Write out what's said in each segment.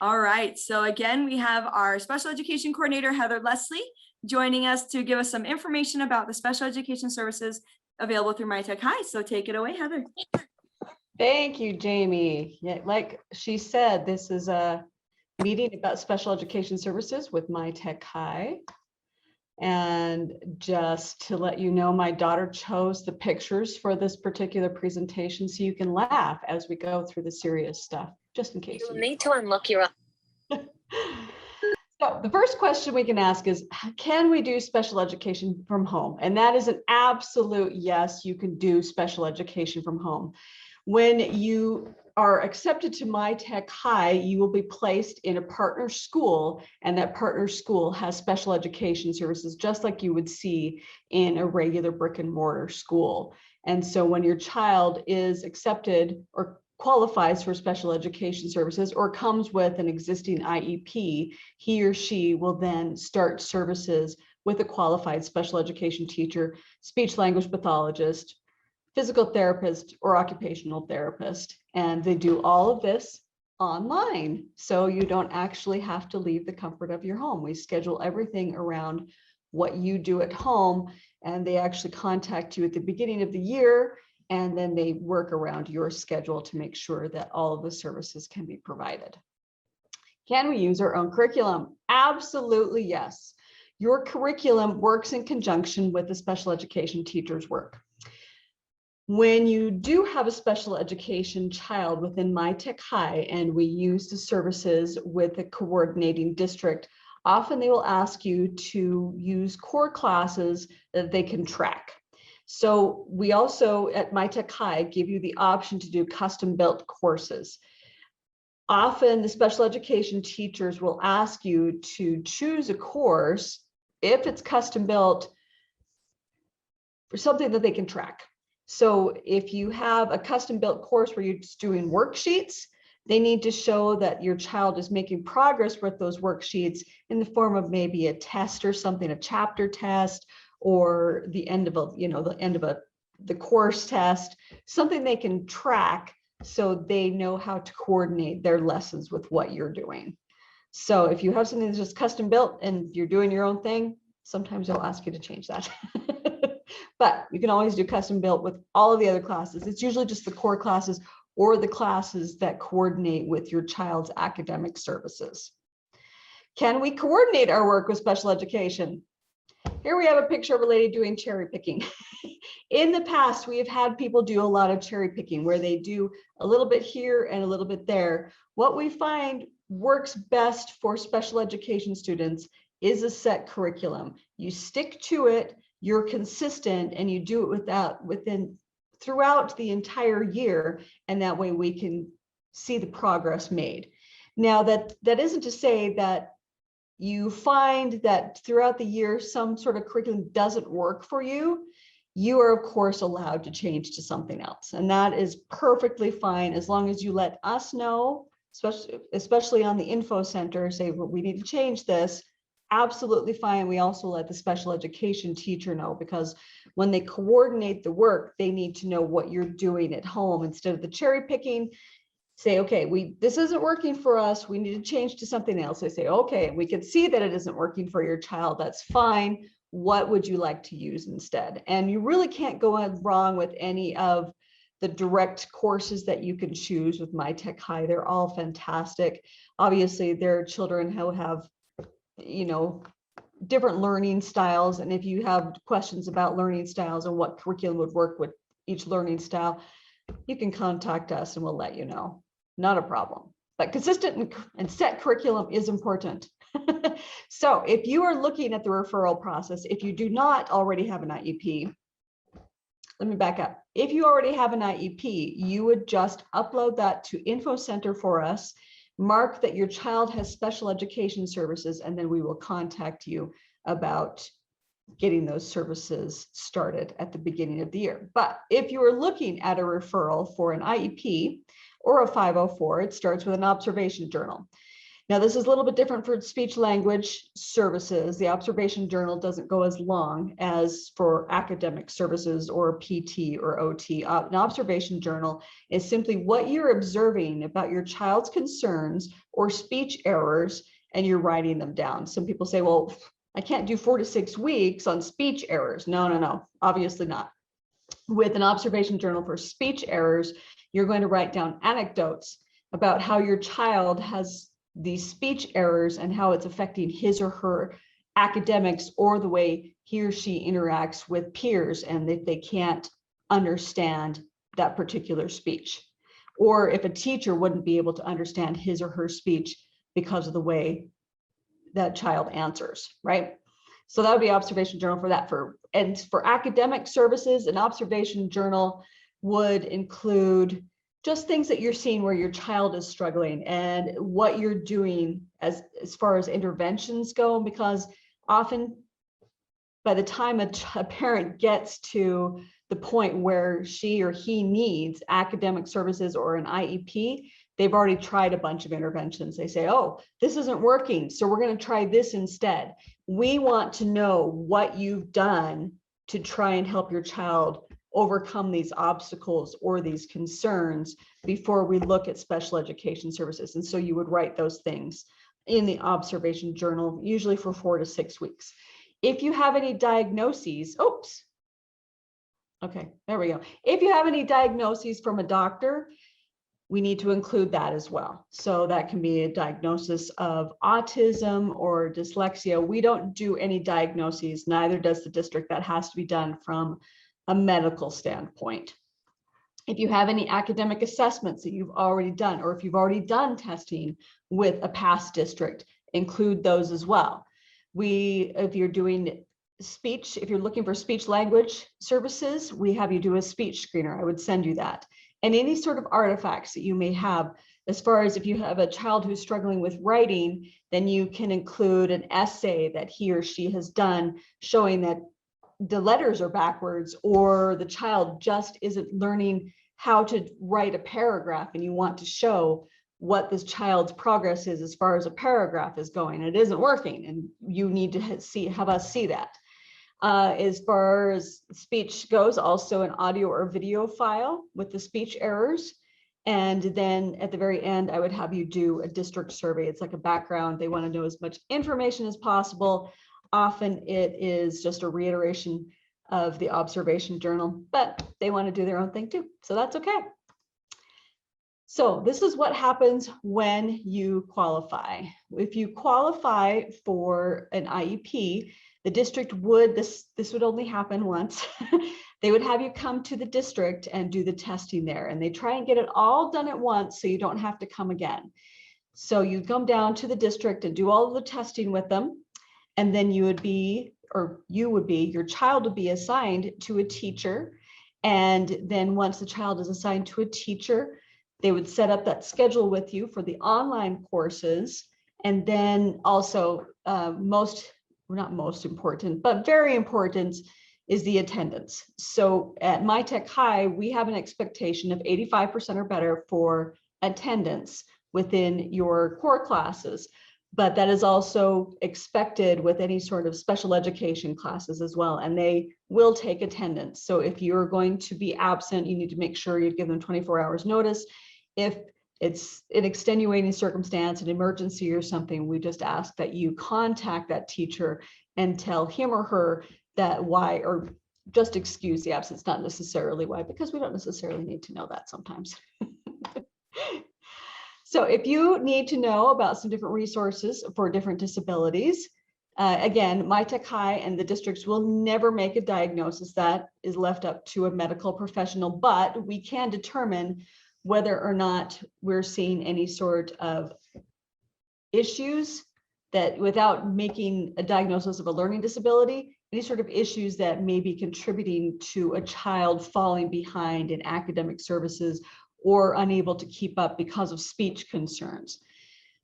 All right, so again, we have our special education coordinator, Heather Leslie, joining us to give us some information about the special education services available through MyTech High. So take it away, Heather. Thank you, Jamie. Yeah, like she said, this is a meeting about special education services with MyTech High. And just to let you know, my daughter chose the pictures for this particular presentation so you can laugh as we go through the serious stuff, just in case. You'll need to unlock your. So the first question we can ask is, can we do special education from home? And that is an absolute yes, you can do special education from home. When you are accepted to MyTech High, you will be placed in a partner school, and that partner school has special education services just like you would see in a regular brick and mortar school. And so when your child is accepted or qualifies for special education services or comes with an existing IEP, he or she will then start services with a qualified special education teacher, speech language pathologist, physical therapist, or occupational therapist. And they do all of this online. So you don't actually have to leave the comfort of your home. We schedule everything around what you do at home, and they actually contact you at the beginning of the year, and then they work around your schedule to make sure that all of the services can be provided. Can we use our own curriculum? Absolutely, yes. Your curriculum works in conjunction with the special education teacher's work. When you do have a special education child within MyTech High and we use the services with a coordinating district, often they will ask you to use core classes that they can track. So we also at MyTech High give you the option to do custom built courses. Often the special education teachers will ask you to choose a course, if it's custom built, for something that they can track. So if you have a custom built course where you're just doing worksheets, they need to show that your child is making progress with those worksheets in the form of maybe a test or something, a chapter test, or the end of the course test, something they can track so they know how to coordinate their lessons with what you're doing. So if you have something that's just custom built and you're doing your own thing, sometimes they'll ask you to change that. But you can always do custom built with all of the other classes. It's usually just the core classes or the classes that coordinate with your child's academic services. Can we coordinate our work with special education? Here we have a picture of a lady doing cherry picking. In the past, we have had people do a lot of cherry picking where they do a little bit here and a little bit there. What we find works best for special education students is a set curriculum. You stick to it, you're consistent, and you do it throughout the entire year, and that way we can see the progress made. Now that isn't to say that you find that throughout the year some sort of curriculum doesn't work for you. You are of course allowed to change to something else, and that is perfectly fine as long as you let us know, especially on the info center, say, well, we need to change this. Absolutely fine. We also let the special education teacher know, because when they coordinate the work, they need to know what you're doing at home instead of the cherry picking. Say, okay, this isn't working for us. We need to change to something else. They say, okay, we can see that it isn't working for your child. That's fine. What would you like to use instead? And you really can't go wrong with any of the direct courses that you can choose with MyTech High. They're all fantastic. Obviously, there are children who have different learning styles. And if you have questions about learning styles and what curriculum would work with each learning style, you can contact us and we'll let you know. Not a problem. But consistent and set curriculum is important. So if you are looking at the referral process, if you do not already have an IEP, let me back up. If you already have an IEP, you would just upload that to Info Center for us, mark that your child has special education services, and then we will contact you about getting those services started at the beginning of the year. But if you are looking at a referral for an IEP or a 504, it starts with an observation journal. Now, this is a little bit different for speech language services. The observation journal doesn't go as long as for academic services or PT or OT. An observation journal is simply what you're observing about your child's concerns or speech errors, and you're writing them down. Some people say, well, I can't do 4 to 6 weeks on speech errors. No, obviously not. With an observation journal for speech errors, you're going to write down anecdotes about how your child has these speech errors and how it's affecting his or her academics or the way he or she interacts with peers, and if they can't understand that particular speech, or if a teacher wouldn't be able to understand his or her speech because of the way that child answers, right? So that would be observation journal for that. And for academic services, an observation journal would include just things that you're seeing where your child is struggling and what you're doing as far as interventions go, because often by the time a parent gets to the point where she or he needs academic services or an IEP, they've already tried a bunch of interventions. They say, oh, this isn't working, so we're going to try this instead. We want to know what you've done to try and help your child overcome these obstacles or these concerns before we look at special education services. And so you would write those things in the observation journal, usually for 4 to 6 weeks. If you have any diagnoses, okay, there we go. If you have any diagnoses from a doctor, we need to include that as well. So that can be a diagnosis of autism or dyslexia. We don't do any diagnoses, neither does the district. That has to be done from a medical standpoint. If you have any academic assessments that you've already done, or if you've already done testing with a past district, include those as well. If you're doing speech, if you're looking for speech language services, we have you do a speech screener. I would send you that. And any sort of artifacts that you may have, as far as if you have a child who's struggling with writing, then you can include an essay that he or she has done showing that the letters are backwards, or the child just isn't learning how to write a paragraph, and you want to show what this child's progress is as far as a paragraph is going. It isn't working, and you need to have us see that. As far as speech goes, also an audio or video file with the speech errors. And then at the very end, I would have you do a district survey. It's like a background. They want to know as much information as possible. Often it is just a reiteration of the observation journal, but they want to do their own thing too. So that's okay. So this is what happens when you qualify. If you qualify for an IEP, the district would, this would only happen once. They would have you come to the district and do the testing there, and they try and get it all done at once so you don't have to come again. So you come down to the district and do all of the testing with them, and then your child would be assigned to a teacher. And then once the child is assigned to a teacher, they would set up that schedule with you for the online courses. And then also not most important, but very important is the attendance. So at My Tech High, we have an expectation of 85% or better for attendance within your core classes, but that is also expected with any sort of special education classes as well, and they will take attendance. So if you're going to be absent, you need to make sure you give them 24 hours notice. If it's an extenuating circumstance, an emergency or something, we just ask that you contact that teacher and tell him or her that why, or just excuse the absence, not necessarily why, because we don't necessarily need to know that sometimes. So if you need to know about some different resources for different disabilities, again, My Tech High and the districts will never make a diagnosis. That is left up to a medical professional, but we can determine whether or not we're seeing any sort of issues that, without making a diagnosis of a learning disability, any sort of issues that may be contributing to a child falling behind in academic services or unable to keep up because of speech concerns.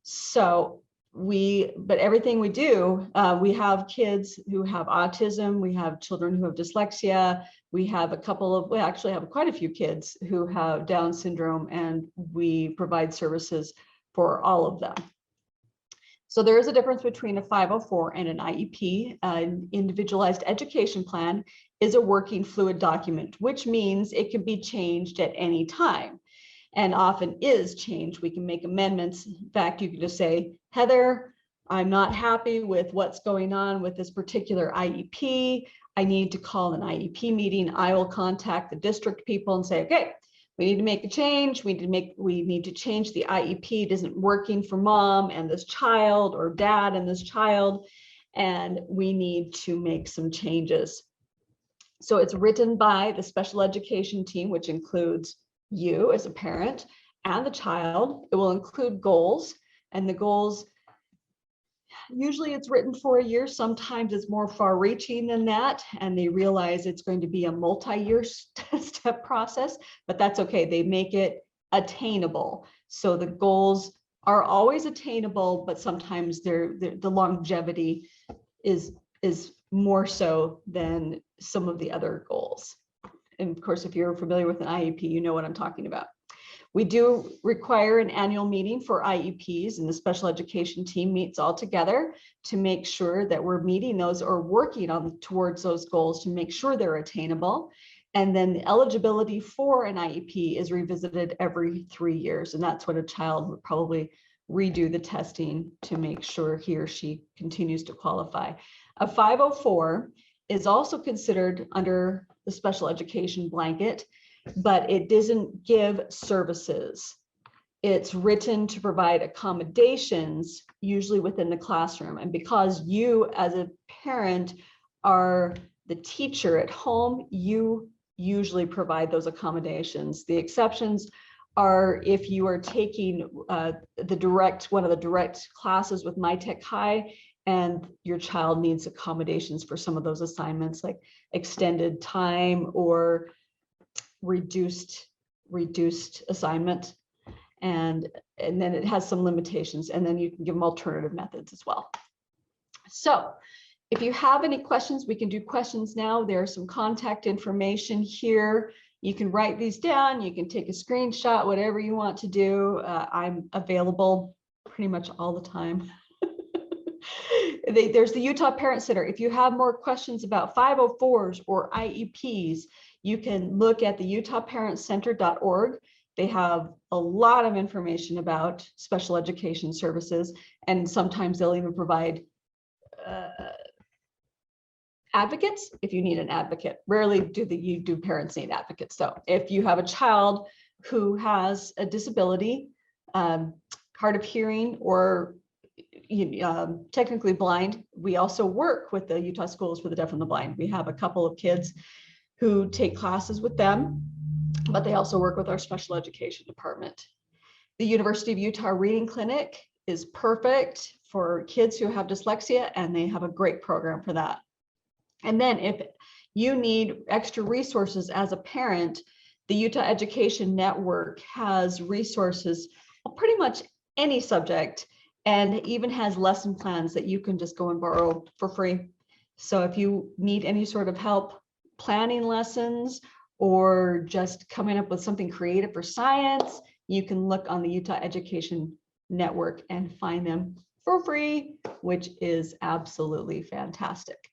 So but everything we do, we have kids who have autism, we have children who have dyslexia, we have we actually have quite a few kids who have Down syndrome, and we provide services for all of them. So there is a difference between a 504 and an IEP. An individualized education plan is a working fluid document, which means it can be changed at any time, and often is changed. We can make amendments. In fact, you can just say, Heather, I'm not happy with what's going on with this particular IEP. I need to call an IEP meeting. I will contact the district people and say, okay, we need to make a change. We need to change the IEP. It isn't working for mom and this child, or dad and this child, and we need to make some changes. So it's written by the special education team, which includes you as a parent and the child. It will include goals, and the goals, usually it's written for a year. Sometimes it's more far-reaching than that, and they realize it's going to be a multi-year step process, but that's okay. They make it attainable. So the goals are always attainable, but sometimes the longevity is more so than some of the other goals. And of course, if you're familiar with an IEP, you know what I'm talking about. We do require an annual meeting for IEPs, and the special education team meets all together to make sure that we're meeting those or working on towards those goals to make sure they're attainable. And then the eligibility for an IEP is revisited every 3 years. And that's when a child would probably redo the testing to make sure he or she continues to qualify. A 504 is also considered under the special education blanket, but it doesn't give services. It's written to provide accommodations, usually within the classroom. And because you as a parent are the teacher at home, you usually provide those accommodations. The exceptions are if you are taking one of the direct classes with MyTech High, and your child needs accommodations for some of those assignments, like extended time or reduced assignment, and then it has some limitations, and then you can give them alternative methods as well. So if you have any questions, we can do questions now. There's some contact information here. You can write these down, you can take a screenshot, whatever you want to do. I'm available pretty much all the time. There's the Utah Parent Center. If you have more questions about 504s or IEPs, you can look at the utahparentcenter.org. They have a lot of information about special education services, and sometimes they'll even provide advocates if you need an advocate. Rarely do parents need advocates. So if you have a child who has a disability, hard of hearing, or technically blind, we also work with the Utah Schools for the Deaf and the Blind. We have a couple of kids who take classes with them, but they also work with our special education department. The University of Utah Reading Clinic is perfect for kids who have dyslexia, and they have a great program for that. And then if you need extra resources as a parent, the Utah Education Network has resources on pretty much any subject, and even has lesson plans that you can just go and borrow for free. So if you need any sort of help planning lessons or just coming up with something creative for science, you can look on the Utah Education Network and find them for free, which is absolutely fantastic.